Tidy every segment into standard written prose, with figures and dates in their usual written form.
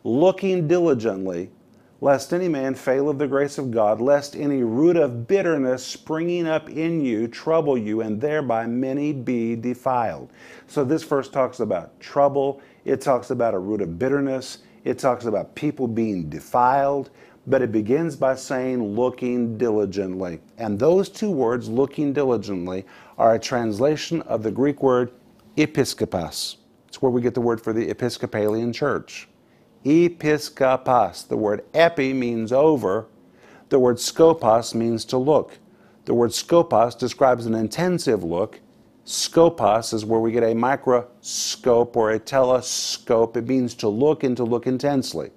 looking diligently, lest any man fail of the grace of God, lest any root of bitterness springing up in you trouble you, and thereby many be defiled. So this verse talks about trouble. It talks about a root of bitterness. It talks about people being defiled. But it begins by saying looking diligently. And those two words, looking diligently, are a translation of the Greek word episkopos. It's where we get the word for the Episcopalian Church. Episkopos. The word epi means over. The word skopos means to look. The word skopos describes an intensive look. Skopos is where we get a microscope or a telescope. It means to look and to look intensely.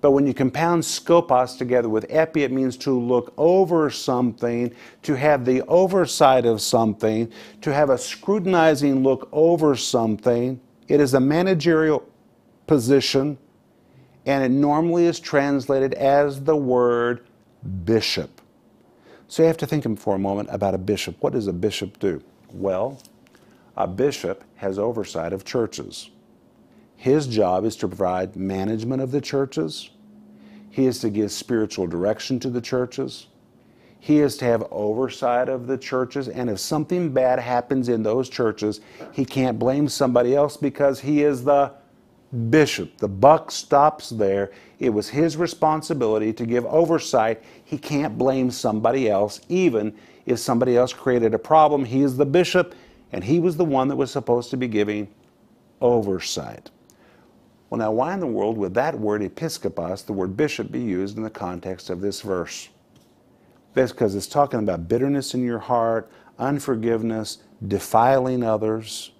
But when you compound skopos together with epi, it means to look over something, to have the oversight of something, to have a scrutinizing look over something. It is a managerial position, and it normally is translated as the word bishop. So you have to think for a moment about a bishop. What does a bishop do? Well, a bishop has oversight of churches. His job is to provide management of the churches. He is to give spiritual direction to the churches. He is to have oversight of the churches. And if something bad happens in those churches, he can't blame somebody else because he is the bishop. The buck stops there. It was his responsibility to give oversight. He can't blame somebody else, even if somebody else created a problem. He is the bishop, and he was the one that was supposed to be giving oversight. Well, now, why in the world would that word episkopos, the word bishop, be used in the context of this verse? That's because it's talking about bitterness in your heart, unforgiveness, defiling others.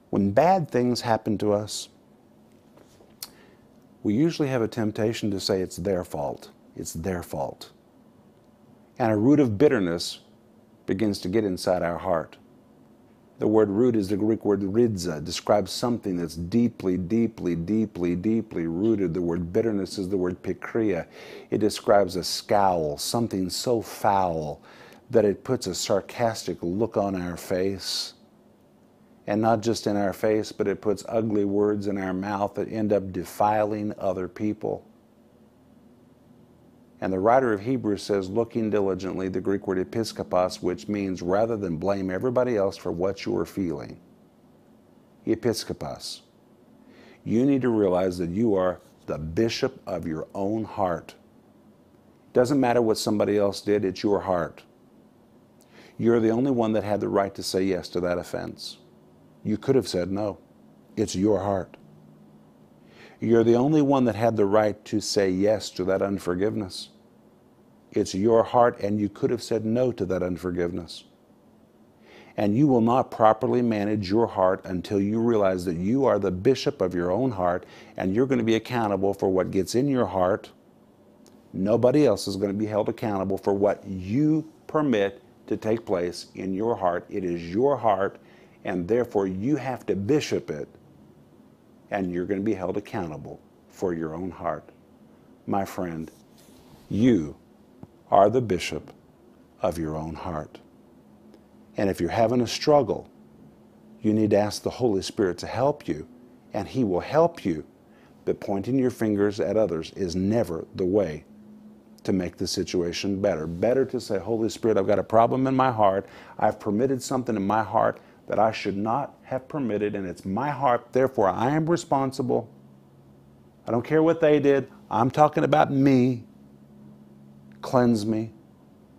When bad things happen to us, we usually have a temptation to say it's their fault. It's their fault. And a root of bitterness begins to get inside our heart. The word root is the Greek word ridza. It describes something that's deeply, deeply, deeply, deeply rooted. The word bitterness is the word pikria. It describes a scowl, something so foul that it puts a sarcastic look on our face. And not just in our face, but it puts ugly words in our mouth that end up defiling other people. And the writer of Hebrews says, looking diligently, the Greek word episkopos, which means rather than blame everybody else for what you are feeling, episkopos, you need to realize that you are the bishop of your own heart. It doesn't matter what somebody else did, it's your heart. You're the only one that had the right to say yes to that offense. You could have said no. It's your heart. You're the only one that had the right to say yes to that unforgiveness. It's your heart, and you could have said no to that unforgiveness. And you will not properly manage your heart until you realize that you are the bishop of your own heart, and you're going to be accountable for what gets in your heart. Nobody else is going to be held accountable for what you permit to take place in your heart. It is your heart, and therefore you have to bishop it. And you're going to be held accountable for your own heart. My friend, you are the bishop of your own heart. And if you're having a struggle, you need to ask the Holy Spirit to help you, and He will help you. But pointing your fingers at others is never the way to make the situation better. Better to say, Holy Spirit, I've got a problem in my heart. I've permitted something in my heart that I should not have permitted, and it's my heart, therefore I am responsible. I don't care what they did. I'm talking about me. Cleanse me,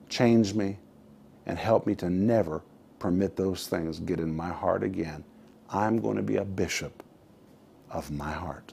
change me, and help me to never permit those things get in my heart again. I'm going to be a bishop of my heart.